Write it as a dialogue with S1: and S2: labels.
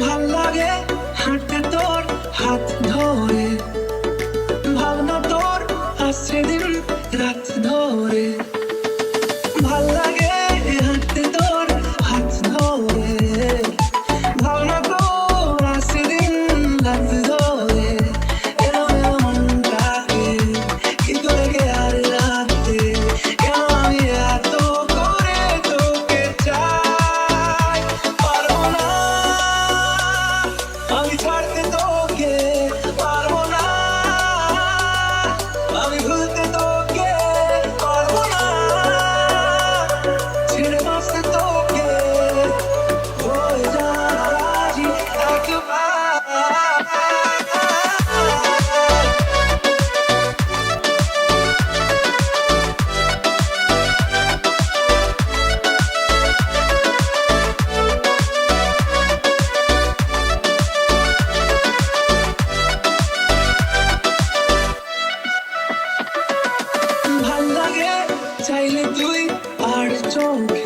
S1: ভাল লাগে হাঁটতে তোর হাত ধরে, ভাবনা তোর আসছে দিন রাত ধরে। ভাল লাগে হাঁটতে তোর হাত ধরে, ভাবনা তোর আসছে দিন রাত ধরে। এলো এলো মনটাকে কি করে গে আর রাতে, কেন আমি এত করে তোকে চাই। পারবো না আমি ছাড়তে তোকে, পারবো না আমি ভুলতে তোকে, পারবো না ছেড়ে বাঁচতে তোকে, হয়ে যা রাজি একবার। ভাল লাগে চাইলে তুই আর চোখে